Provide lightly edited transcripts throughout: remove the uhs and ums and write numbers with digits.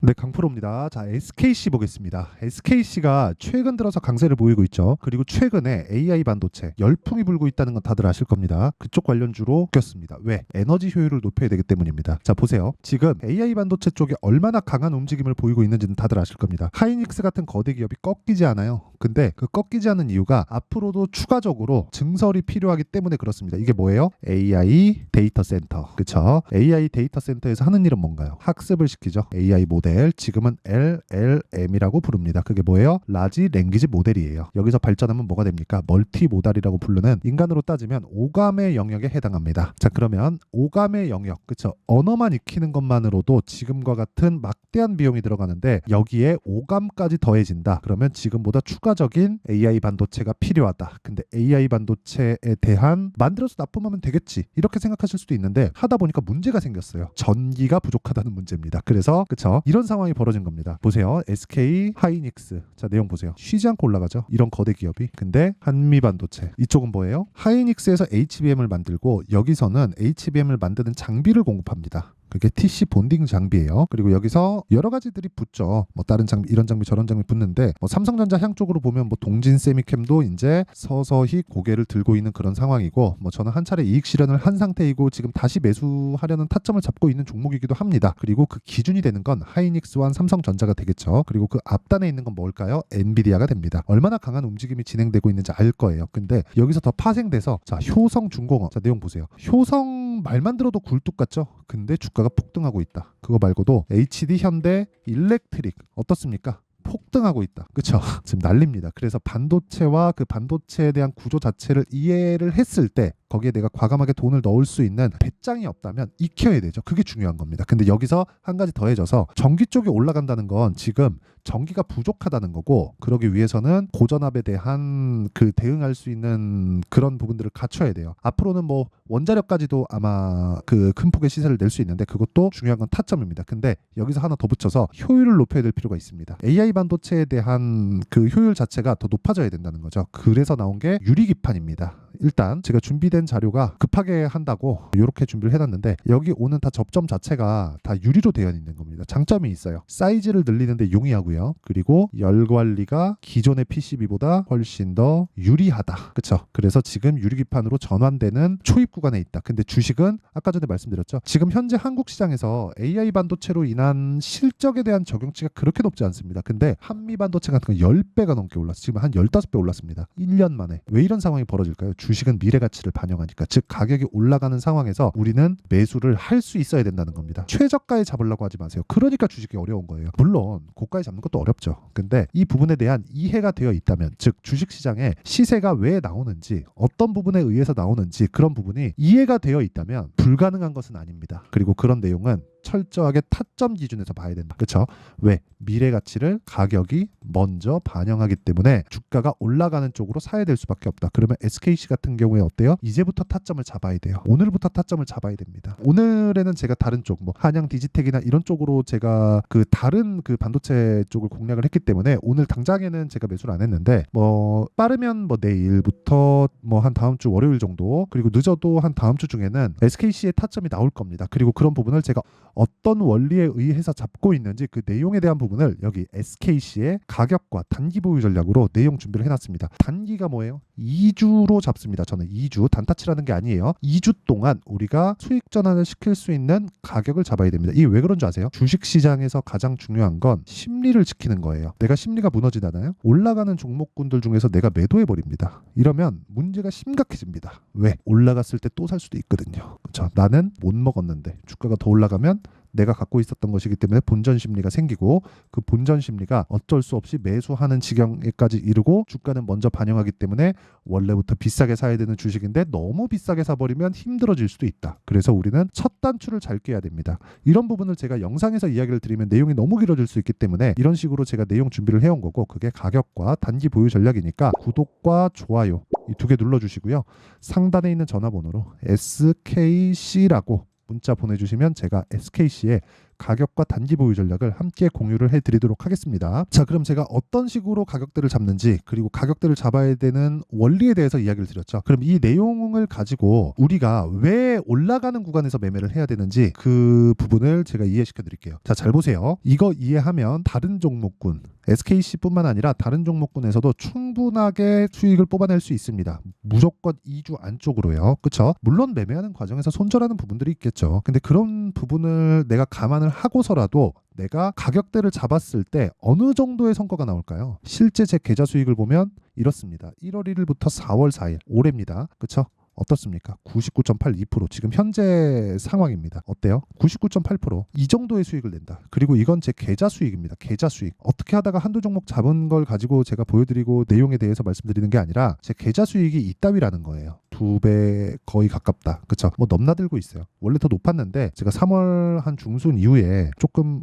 네, 강프로입니다. 자, SKC 보겠습니다. SKC가 최근 들어서 강세를 보이고 있죠. 그리고 최근에 AI 반도체 열풍이 불고 있다는 건 다들 아실 겁니다. 그쪽 관련주로 꼈습니다. 왜? 에너지 효율을 높여야 되기 때문입니다. 자, 보세요. 지금 AI 반도체 쪽에 얼마나 강한 움직임을 보이고 있는지는 다들 아실 겁니다. 하이닉스 같은 거대 기업이 꺾이지 않아요. 근데 그 꺾이지 않는 이유가 앞으로도 추가적으로 증설이 필요하기 때문에 그렇습니다. 이게 뭐예요? AI 데이터 센터. 그쵸? AI 데이터 센터에서 하는 일은 뭔가요? 학습을 시키죠. AI 모델. 지금은 LLM이라고 부릅니다. 그게 뭐예요? 라지 랭귀지 모델이에요. 여기서 발전하면 뭐가 됩니까? 멀티 모달이라고 부르는 인간으로 따지면 오감의 영역에 해당합니다. 자, 그러면 오감의 영역, 그쵸? 언어만 익히는 것만으로도 지금과 같은 막대한 비용이 들어가는데 여기에 오감까지 더해진다. 그러면 지금보다 추가적인 AI 반도체가 필요하다. 근데 AI 반도체에 대한 만들어서 납품하면 되겠지. 이렇게 생각하실 수도 있는데 하다 보니까 문제가 생겼어요. 전기가 부족하다는 문제입니다. 그래서 그쵸? 이런 상황이 벌어진 겁니다. 보세요. SK 하이닉스. 자, 내용 보세요. 쉬지 않고 올라가죠. 이런 거대 기업이. 근데 한미반도체. 이쪽은 뭐예요? 하이닉스에서 HBM을 만들고 여기서는 HBM을 만드는 장비를 공급합니다. 그게 TC 본딩 장비예요. 그리고 여기서 여러 가지들이 붙죠. 뭐 다른 장비, 이런 장비, 저런 장비 붙는데 뭐 삼성전자 향 쪽으로 보면 뭐 동진 세미캠도 이제 서서히 고개를 들고 있는 그런 상황이고 뭐 저는 한 차례 이익 실현을 한 상태이고 지금 다시 매수하려는 타점을 잡고 있는 종목이기도 합니다. 그리고 그 기준이 되는 건 하이닉스와 삼성전자가 되겠죠. 그리고 그 앞단에 있는 건 뭘까요? 엔비디아가 됩니다. 얼마나 강한 움직임이 진행되고 있는지 알 거예요. 근데 여기서 더 파생돼서 자, 효성중공업. 자, 내용 보세요. 효성 말만 들어도 굴뚝 같죠? 근데 주가가 폭등하고 있다. 그거 말고도 HD 현대 일렉트릭 어떻습니까? 폭등하고 있다. 그쵸? 지금 난립니다. 그래서 반도체와 그 반도체에 대한 구조 자체를 이해를 했을 때 거기에 내가 과감하게 돈을 넣을 수 있는 배짱이 없다면 익혀야 되죠. 그게 중요한 겁니다. 근데 여기서 한 가지 더해져서 전기 쪽이 올라간다는 건 지금 전기가 부족하다는 거고 그러기 위해서는 고전압에 대한 그 대응할 수 있는 그런 부분들을 갖춰야 돼요. 앞으로는 뭐 원자력까지도 아마 그 큰 폭의 시세를 낼 수 있는데 그것도 중요한 건 타점입니다. 근데 여기서 하나 더 붙여서 효율을 높여야 될 필요가 있습니다. AI 반도체에 대한 그 효율 자체가 더 높아져야 된다는 거죠. 그래서 나온 게 유리기판입니다. 일단 제가 준비된 자료가 급하게 한다고 이렇게 준비를 해놨는데 여기 오는 다 접점 자체가 다 유리로 되어 있는 겁니다. 장점이 있어요. 사이즈를 늘리는데 용이하고요. 그리고 열 관리가 기존의 PCB보다 훨씬 더 유리하다. 그쵸? 그래서 지금 유리기판으로 전환되는 초입 구간에 있다. 근데 주식은 아까 전에 말씀드렸죠. 지금 현재 한국 시장에서 AI 반도체로 인한 실적에 대한 적용치가 그렇게 높지 않습니다. 근데 한미 반도체 같은 거 10배가 넘게 올랐어요. 지금 한 15배 올랐습니다. 1년 만에. 왜 이런 상황이 벌어질까요? 주식은 미래 가치를 반영하니까. 즉 가격이 올라가는 상황에서 우리는 매수를 할 수 있어야 된다는 겁니다. 최저가에 잡으려고 하지 마세요. 그러니까 주식이 어려운 거예요. 물론 고가에 잡는 것도 어렵죠. 근데 이 부분에 대한 이해가 되어 있다면 즉 주식시장에 시세가 왜 나오는지 어떤 부분에 의해서 나오는지 그런 부분이 이해가 되어 있다면 불가능한 것은 아닙니다. 그리고 그런 내용은 철저하게 타점 기준에서 봐야 된다. 그렇죠? 왜? 미래 가치를 가격이 먼저 반영하기 때문에 주가가 올라가는 쪽으로 사야 될 수밖에 없다. 그러면 SKC 같은 경우에 어때요? 이제부터 타점을 잡아야 돼요. 오늘부터 타점을 잡아야 됩니다. 오늘에는 제가 다른 쪽, 뭐 한양 디지텍이나 이런 쪽으로 제가 그 다른 그 반도체 쪽을 공략을 했기 때문에 오늘 당장에는 제가 매수를 안 했는데 뭐 빠르면 뭐 내일부터 뭐 한 다음 주 월요일 정도 그리고 늦어도 한 다음 주 중에는 SKC의 타점이 나올 겁니다. 그리고 그런 부분을 제가 어떤 원리에 의해서 잡고 있는지 그 내용에 대한 부분을 여기 SKC의 가격과 단기 보유 전략으로 내용 준비를 해놨습니다. 단기가 뭐예요? 2주로 잡습니다. 저는 2주 단타치라는 게 아니에요. 2주 동안 우리가 수익 전환을 시킬 수 있는 가격을 잡아야 됩니다. 이게 왜 그런 줄 아세요? 주식시장에서 가장 중요한 건 심리를 지키는 거예요. 내가 심리가 무너지잖아요. 올라가는 종목군들 중에서 내가 매도해버립니다. 이러면 문제가 심각해집니다. 왜? 올라갔을 때 또 살 수도 있거든요. 그렇죠? 나는 못 먹었는데 주가가 더 올라가면 내가 갖고 있었던 것이기 때문에 본전 심리가 생기고 그 본전 심리가 어쩔 수 없이 매수하는 지경에까지 이르고 주가는 먼저 반영하기 때문에 원래부터 비싸게 사야 되는 주식인데 너무 비싸게 사버리면 힘들어질 수도 있다. 그래서 우리는 첫 단추를 잘 꿰야 됩니다. 이런 부분을 제가 영상에서 이야기를 드리면 내용이 너무 길어질 수 있기 때문에 이런 식으로 제가 내용 준비를 해온 거고 그게 가격과 단기 보유 전략이니까 구독과 좋아요 이 두 개 눌러주시고요. 상단에 있는 전화번호로 SKC라고 문자 보내주시면 제가 SKC의 가격과 단기 보유 전략을 함께 공유를 해드리도록 하겠습니다. 자, 그럼 제가 어떤 식으로 가격대를 잡는지, 그리고 가격대를 잡아야 되는 원리에 대해서 이야기를 드렸죠. 그럼 이 내용을 가지고 우리가 왜 올라가는 구간에서 매매를 해야 되는지 그 부분을 제가 이해시켜 드릴게요. 자, 잘 보세요. 이거 이해하면 다른 종목군, SKC뿐만 아니라 다른 종목군에서도 충분하게 수익을 뽑아낼 수 있습니다. 무조건 2주 안쪽으로요. 그쵸? 물론 매매하는 과정에서 손절하는 부분들이 있겠죠. 근데 그런 부분을 내가 감안을 하고서라도 내가 가격대를 잡았을 때 어느 정도의 성과가 나올까요? 실제 제 계좌 수익을 보면 이렇습니다. 1월 1일부터 4월 4일 올해입니다. 그쵸? 어떻습니까? 99.82% 지금 현재 상황입니다. 어때요? 99.8%. 이 정도의 수익을 낸다. 그리고 이건 제 계좌 수익입니다. 계좌 수익. 어떻게 하다가 한두 종목 잡은 걸 가지고 제가 보여드리고 내용에 대해서 말씀드리는 게 아니라 제 계좌 수익이 이따위라는 거예요. 2배 거의 가깝다. 그쵸? 뭐 넘나들고 있어요. 원래 더 높았는데 제가 3월 한 중순 이후에 조금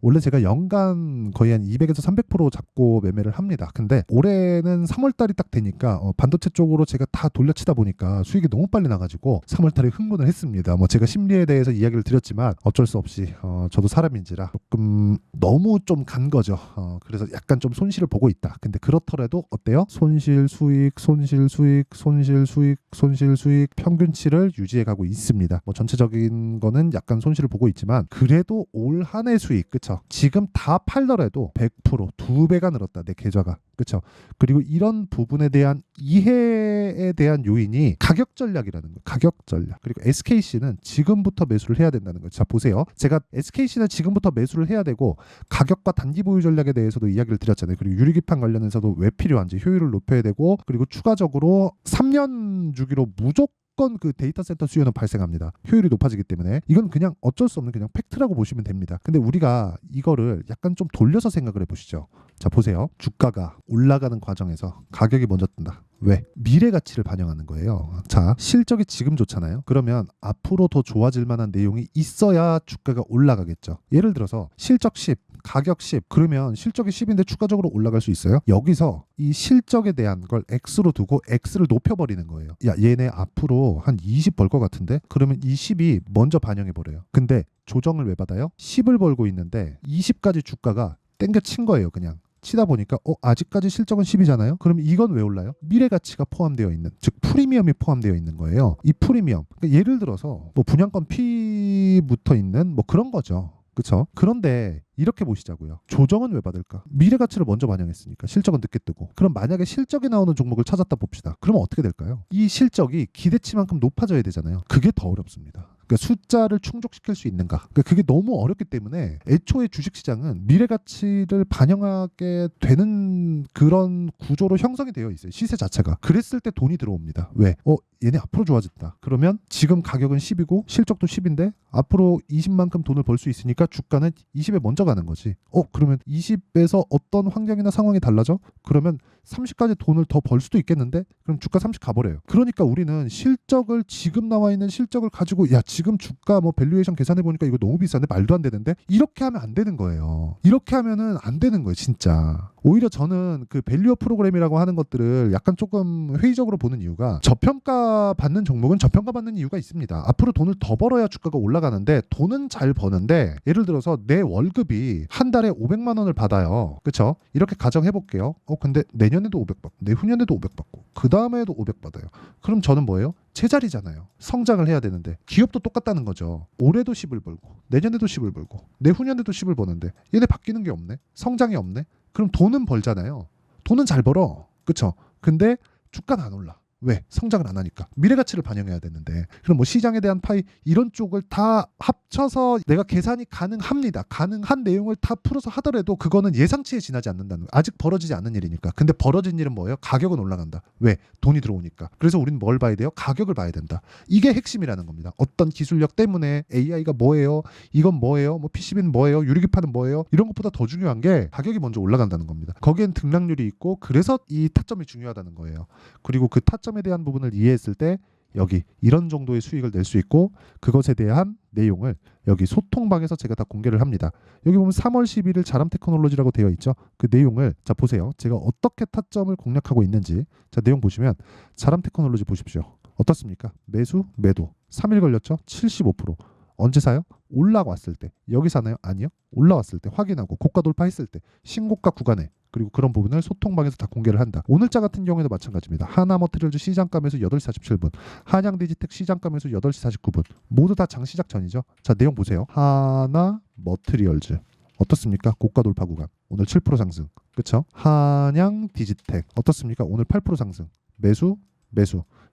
원래 제가 연간 거의 한 200에서 300% 잡고 매매를 합니다. 근데 올해는 3월달이 딱 되니까 반도체 쪽으로 제가 다 돌려치다 보니까 수익이 너무 빨리 나가지고 3월달에 흥분을 했습니다. 뭐 제가 심리에 대해서 이야기를 드렸지만 어쩔 수 없이 저도 사람인지라 조금 너무 좀 간 거죠. 그래서 약간 좀 손실을 보고 있다. 근데 그렇더라도 어때요? 손실 수익, 손실 수익, 손실 수익, 손실 수익 평균치를 유지해 가고 있습니다. 뭐 전체적인 거는 약간 손실을 보고 있지만 그래도 올 한 해 수익, 그쵸? 지금 다 팔더라도 100% 2배가 늘었다. 내 계좌가. 그쵸? 그리고 이런 부분에 대한 이해에 대한 요인이 가격 전략이라는 거예요. 가격 전략. 그리고 SKC는 지금부터 매수를 해야 된다는 거예요. 자, 보세요. 제가 SKC는 지금부터 매수를 해야 되고 가격과 단기 보유 전략에 대해서도 이야기를 드렸잖아요. 그리고 유리기판 관련해서도 왜 필요한지, 효율을 높여야 되고, 그리고 추가적으로 3년 주기로 무조건 그 데이터 센터 수요는 발생합니다. 효율이 높아지기 때문에 이건 그냥 어쩔 수 없는 그냥 팩트라고 보시면 됩니다. 근데 우리가 이거를 약간 좀 돌려서 생각을 해보시죠. 자, 보세요. 주가가 올라가는 과정에서 가격이 먼저 뜬다. 왜? 미래 가치를 반영하는 거예요. 자, 실적이 지금 좋잖아요. 그러면 앞으로 더 좋아질 만한 내용이 있어야 주가가 올라가겠죠. 예를 들어서 실적 10, 가격 10, 그러면 실적이 10인데 추가적으로 올라갈 수 있어요? 여기서 이 실적에 대한 걸 X로 두고 X를 높여버리는 거예요. 야, 얘네 앞으로 한 20 벌 것 같은데? 그러면 이 10이 먼저 반영해버려요. 근데 조정을 왜 받아요? 10을 벌고 있는데 20까지 주가가 땡겨 친 거예요. 그냥 치다 보니까 아직까지 실적은 10이잖아요. 그럼 이건 왜 올라요? 미래 가치가 포함되어 있는, 즉 프리미엄이 포함되어 있는 거예요. 이 프리미엄, 그러니까 예를 들어서 뭐 분양권 피 붙어 있는 뭐 그런 거죠. 그쵸? 그런데 이렇게 보시자고요. 조정은 왜 받을까? 미래 가치를 먼저 반영했으니까 실적은 늦게 뜨고. 그럼 만약에 실적이 나오는 종목을 찾았다 봅시다. 그러면 어떻게 될까요? 이 실적이 기대치만큼 높아져야 되잖아요. 그게 더 어렵습니다. 그러니까 숫자를 충족시킬 수 있는가? 그러니까 그게 너무 어렵기 때문에 애초에 주식시장은 미래 가치를 반영하게 되는 그런 구조로 형성이 되어 있어요. 시세 자체가. 그랬을 때 돈이 들어옵니다. 왜? 얘네 앞으로 좋아졌다. 그러면 지금 가격은 10이고 실적도 10인데 앞으로 20만큼 돈을 벌 수 있으니까 주가는 20에 먼저 가는 거지. 그러면 20에서 어떤 환경이나 상황이 달라져? 그러면 30까지 돈을 더 벌 수도 있겠는데? 그럼 주가 30 가버려요. 그러니까 우리는 실적을, 지금 나와 있는 실적을 가지고 야, 지금 주가 뭐 밸류에이션 계산해 보니까 이거 너무 비싼데 말도 안 되는데? 이렇게 하면 안 되는 거예요. 이렇게 하면은 안 되는 거예요, 진짜. 오히려 저는 그 밸류어 프로그램이라고 하는 것들을 약간 조금 회의적으로 보는 이유가, 저평가 받는 종목은 저평가 받는 이유가 있습니다. 앞으로 돈을 더 벌어야 주가가 올라가는데 돈은 잘 버는데, 예를 들어서 내 월급이 한 달에 500만 원을 받아요. 그쵸? 이렇게 가정해 볼게요. 근데 내년에도 500 받고 내후년에도 500 받고 그 다음에도 500 받아요. 그럼 저는 뭐예요? 제자리잖아요. 성장을 해야 되는데. 기업도 똑같다는 거죠. 올해도 10을 벌고 내년에도 10을 벌고 내후년에도 10을 버는데 얘네 바뀌는 게 없네. 성장이 없네. 그럼 돈은 벌잖아요. 돈은 잘 벌어. 그쵸? 근데 주가는 안 올라. 왜? 성장을 안 하니까. 미래 가치를 반영해야 되는데. 그럼 뭐 시장에 대한 파이 이런 쪽을 다 합쳐서 내가 계산이 가능합니다. 가능한 내용을 다 풀어서 하더라도 그거는 예상치에 지나지 않는다는 거예요. 아직 벌어지지 않는 일이니까. 근데 벌어진 일은 뭐예요? 가격은 올라간다. 왜? 돈이 들어오니까. 그래서 우리는 뭘 봐야 돼요? 가격을 봐야 된다. 이게 핵심이라는 겁니다. 어떤 기술력 때문에 AI가 뭐예요? 이건 뭐예요? 뭐 PCB는 뭐예요? 유리기판은 뭐예요? 이런 것보다 더 중요한 게 가격이 먼저 올라간다는 겁니다. 거기엔 등락률이 있고, 그래서 이 타점이 중요하다는 거예요. 그리고 그 타점에 대한 부분을 이해했을 때 여기 이런 정도의 수익을 낼 수 있고, 그것에 대한 내용을 여기 소통방에서 제가 다 공개를 합니다. 여기 보면 3월 11일 자람 테크놀로지라고 되어 있죠. 그 내용을 자 보세요. 제가 어떻게 타점을 공략하고 있는지. 자, 내용 보시면 자람 테크놀로지 보십시오. 어떻습니까? 매수, 매도 3일 걸렸죠? 75%. 언제 사요? 올라왔을 때. 여기 사나요? 아니요. 올라왔을 때 확인하고 고가 돌파했을 때 신고가 구간에 그리고 그런 부분을 소통방에서 다 공개를 한다. 오늘자 같은 경우에도 마찬가지입니다. 하나머티리얼즈 시장가 매수 8시 47분, 한양디지텍 시장가 매수 8시 49분. 모두 다 장 시작 전이죠. 자, 내용 보세요. 하나머티리얼즈 어떻습니까? 고가 돌파 구간. 오늘 7% 상승. 그렇죠? 한양디지텍 어떻습니까? 오늘 8% 상승. 매수.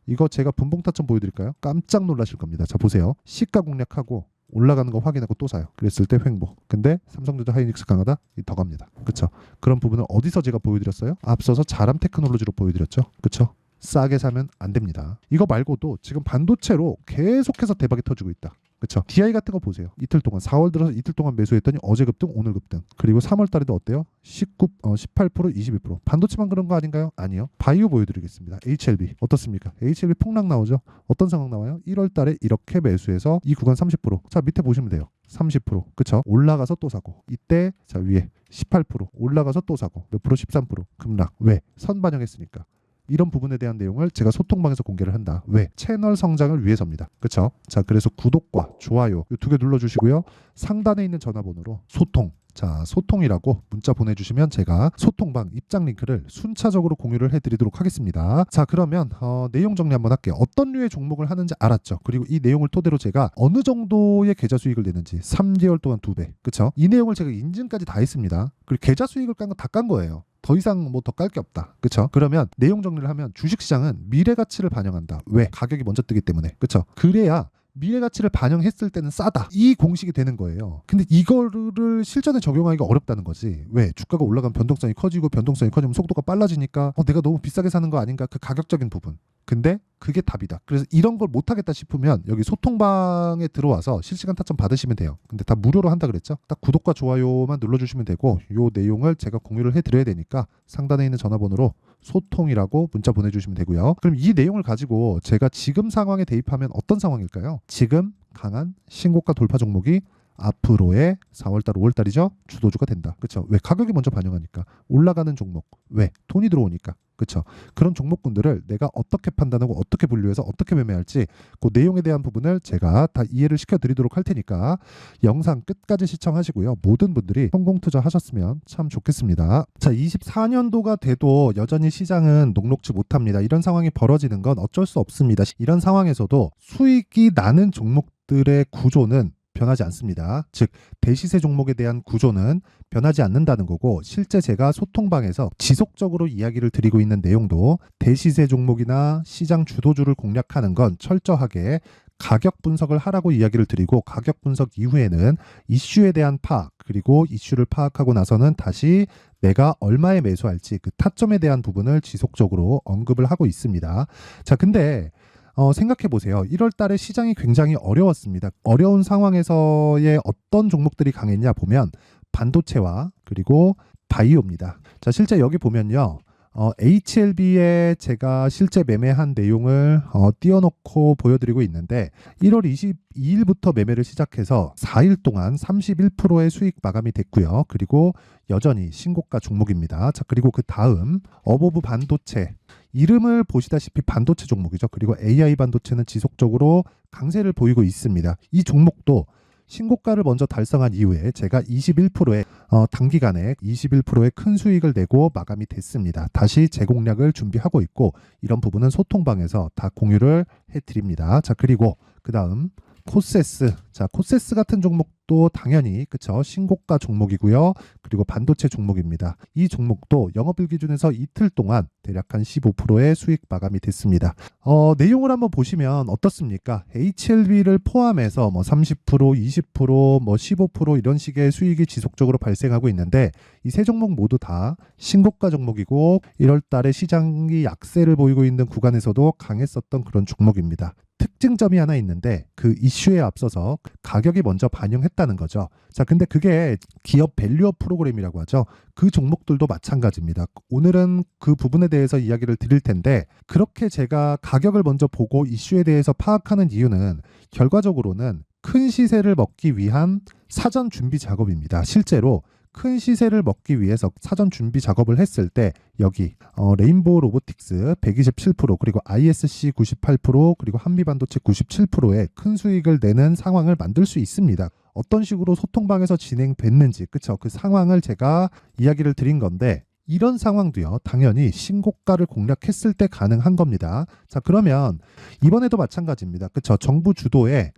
이거 제가 분봉 타점 보여드릴까요? 깜짝 놀라실 겁니다. 자, 보세요. 시가 공략하고 올라가는 거 확인하고 또 사요. 그랬을 때 횡보. 근데 삼성전자 하이닉스 강하다? 더 갑니다. 그쵸? 그런 부분을 어디서 제가 보여드렸어요? 앞서서 자람 테크놀로지로 보여드렸죠. 그쵸? 싸게 사면 안 됩니다. 이거 말고도 지금 반도체로 계속해서 대박이 터지고 있다. 그쵸? DI 같은 거 보세요. 이틀 동안 4월 들어서 이틀 동안 매수했더니 어제 급등 오늘 급등. 그리고 3월 달에도 어때요? 18% 22%. 반도체만 그런 거 아닌가요? 아니요. 바이오 보여드리겠습니다. HLB 어떻습니까? HLB 폭락 나오죠? 어떤 상황 나와요? 1월 달에 이렇게 매수해서 이 구간 30%. 자, 밑에 보시면 돼요. 30%. 그쵸? 올라가서 또 사고. 이때 자, 위에 18% 올라가서 또 사고. 몇 프로? 13% 급락. 왜? 선 반영했으니까. 이런 부분에 대한 내용을 제가 소통방에서 공개를 한다. 왜? 채널 성장을 위해서입니다. 그렇죠? 자, 그래서 구독과 좋아요 이 2개 눌러주시고요. 상단에 있는 전화번호로 소통. 자, 소통이라고 문자 보내주시면 제가 소통방 입장 링크를 순차적으로 공유를 해드리도록 하겠습니다. 자, 그러면 내용 정리 한번 할게요. 어떤 류의 종목을 하는지 알았죠? 그리고 이 내용을 토대로 제가 어느 정도의 계좌 수익을 내는지 3개월 동안 2배. 그렇죠? 이 내용을 제가 인증까지 다 했습니다. 그리고 계좌 수익을 깐 거 다 깐 거예요. 더 이상 뭐 더 깔 게 없다. 그렇죠? 그러면 내용 정리를 하면 주식시장은 미래 가치를 반영한다. 왜? 가격이 먼저 뜨기 때문에. 그렇죠? 그래야 미래 가치를 반영했을 때는 싸다. 이 공식이 되는 거예요. 근데 이거를 실전에 적용하기가 어렵다는 거지. 왜? 주가가 올라가면 변동성이 커지고 변동성이 커지면 속도가 빨라지니까 내가 너무 비싸게 사는 거 아닌가? 그 가격적인 부분. 근데 그게 답이다. 그래서 이런 걸 못하겠다 싶으면 여기 소통방에 들어와서 실시간 타점 받으시면 돼요. 근데 다 무료로 한다 그랬죠? 딱 구독과 좋아요만 눌러주시면 되고 요 내용을 제가 공유를 해드려야 되니까 상단에 있는 전화번호로 소통이라고 문자 보내주시면 되고요. 그럼 이 내용을 가지고 제가 지금 상황에 대입하면 어떤 상황일까요? 지금 강한 신고가 돌파 종목이 앞으로의 4월달, 5월달이죠. 주도주가 된다. 그렇죠? 왜? 가격이 먼저 반영하니까. 올라가는 종목. 왜? 돈이 들어오니까. 그렇죠? 그런 종목군들을 내가 어떻게 판단하고 어떻게 분류해서 어떻게 매매할지 그 내용에 대한 부분을 제가 다 이해를 시켜드리도록 할 테니까 영상 끝까지 시청하시고요. 모든 분들이 성공 투자하셨으면 참 좋겠습니다. 자, 24년도가 돼도 여전히 시장은 녹록지 못합니다. 이런 상황이 벌어지는 건 어쩔 수 없습니다. 이런 상황에서도 수익이 나는 종목들의 구조는 변하지 않습니다. 즉 대시세 종목에 대한 구조는 변하지 않는다는 거고 실제 제가 소통방에서 지속적으로 이야기를 드리고 있는 내용도 대시세 종목이나 시장 주도주를 공략하는 건 철저하게 가격 분석을 하라고 이야기를 드리고 가격 분석 이후에는 이슈에 대한 파악 그리고 이슈를 파악하고 나서는 다시 내가 얼마에 매수할지 그 타점에 대한 부분을 지속적으로 언급을 하고 있습니다. 자, 근데 생각해 보세요. 1월 달에 시장이 굉장히 어려웠습니다. 어려운 상황에서의 어떤 종목들이 강했냐 보면 반도체와 그리고 바이오입니다. 자, 실제 여기 보면요. HLB에 제가 실제 매매한 내용을 띄워놓고 보여드리고 있는데 1월 22일부터 매매를 시작해서 4일 동안 31%의 수익 마감이 됐고요. 그리고 여전히 신고가 종목입니다. 자, 그리고 그 다음 어보브 반도체 이름을 보시다시피 반도체 종목이죠. 그리고 AI 반도체는 지속적으로 강세를 보이고 있습니다. 이 종목도 신고가를 먼저 달성한 이후에 제가 21%의 단기간에 21%의 큰 수익을 내고 마감이 됐습니다. 다시 재공략을 준비하고 있고 이런 부분은 소통방에서 다 공유를 해드립니다. 자, 그리고 그 다음 코세스. 자, 코세스 같은 종목도 당연히 그쵸 신고가 종목이고요. 그리고 반도체 종목입니다. 이 종목도 영업일 기준에서 이틀 동안 대략 한 15%의 수익 마감이 됐습니다. 내용을 한번 보시면 어떻습니까? HLB를 포함해서 뭐 30%, 20%, 뭐 15% 이런 식의 수익이 지속적으로 발생하고 있는데 이 세 종목 모두 다 신고가 종목이고 1월 달에 시장이 약세를 보이고 있는 구간에서도 강했었던 그런 종목입니다. 특징점이 하나 있는데 그 이슈에 앞서서 가격이 먼저 반영했다는 거죠. 자, 근데 그게 기업 밸류업 프로그램이라고 하죠. 그 종목들도 마찬가지입니다. 오늘은 그 부분에 대해서 이야기를 드릴 텐데 그렇게 제가 가격을 먼저 보고 이슈에 대해서 파악하는 이유는 결과적으로는 큰 시세를 먹기 위한 사전 준비 작업입니다. 실제로 큰 시세를 먹기 위해서 사전 준비 작업을 했을 때 여기 레인보우 로보틱스 127% 그리고 ISC 98% 그리고 한미반도체 97%의 큰 수익을 내는 상황을 만들 수 있습니다. 어떤 식으로 소통방에서 진행됐는지 그쵸? 그 상황을 제가 이야기를 드린 건데 이런 상황도요 당연히 신고가를 공략했을 때 가능한 겁니다. 자 그러면 이번에도 마찬가지입니다. 그쵸? 정부 주도의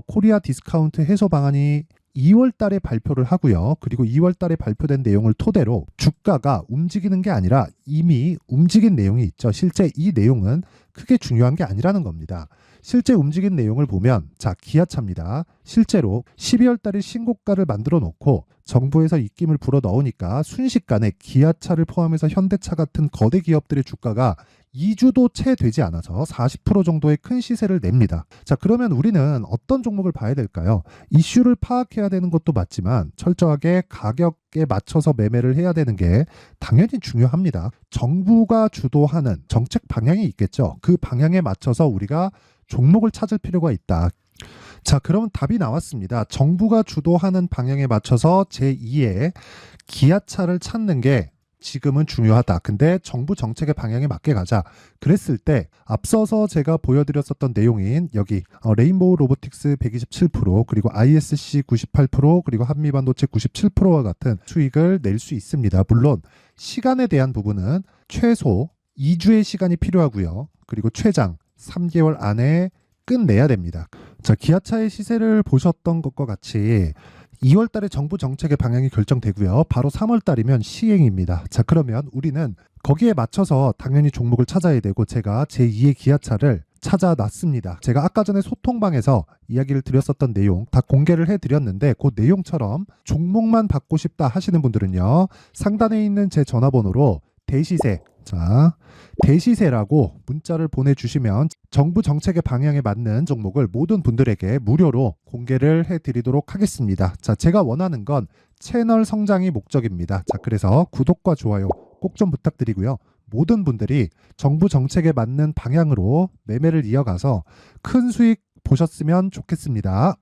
코리아 디스카운트 해소 방안이 2월 달에 발표를 하고요. 그리고 2월 달에 발표된 내용을 토대로 주가가 움직이는 게 아니라 이미 움직인 내용이 있죠. 실제 이 내용은 크게 중요한 게 아니라는 겁니다. 실제 움직인 내용을 보면 자 기아차입니다. 실제로 12월 달에 신고가를 만들어 놓고 정부에서 입김을 불어 넣으니까 순식간에 기아차를 포함해서 현대차 같은 거대 기업들의 주가가 2주도 채 되지 않아서 40% 정도의 큰 시세를 냅니다. 자 그러면 우리는 어떤 종목을 봐야 될까요? 이슈를 파악해야 되는 것도 맞지만 철저하게 가격에 맞춰서 매매를 해야 되는 게 당연히 중요합니다. 정부가 주도하는 정책 방향이 있겠죠. 그 방향에 맞춰서 우리가 종목을 찾을 필요가 있다. 자 그러면 답이 나왔습니다. 정부가 주도하는 방향에 맞춰서 제2의 기아차를 찾는 게 지금은 중요하다. 근데 정부 정책의 방향에 맞게 가자. 그랬을 때 앞서서 제가 보여드렸었던 내용인 여기 레인보우 로보틱스 127% 그리고 ISC 98% 그리고 한미반도체 97%와 같은 수익을 낼 수 있습니다. 물론 시간에 대한 부분은 최소 2주의 시간이 필요하고요. 그리고 최장 3개월 안에 끝내야 됩니다. 자, 기아차의 시세를 보셨던 것과 같이 2월 달에 정부 정책의 방향이 결정되고요. 바로 3월 달이면 시행입니다. 자, 그러면 우리는 거기에 맞춰서 당연히 종목을 찾아야 되고 제가 제2의 기아차를 찾아놨습니다. 제가 아까 전에 소통방에서 이야기를 드렸었던 내용 다 공개를 해드렸는데 그 내용처럼 종목만 받고 싶다 하시는 분들은요. 상단에 있는 제 전화번호로 대시세 자 대시세라고 문자를 보내주시면 정부 정책의 방향에 맞는 종목을 모든 분들에게 무료로 공개를 해드리도록 하겠습니다. 자, 제가 원하는 건 채널 성장이 목적입니다. 자, 그래서 구독과 좋아요 꼭 좀 부탁드리고요. 모든 분들이 정부 정책에 맞는 방향으로 매매를 이어가서 큰 수익 보셨으면 좋겠습니다.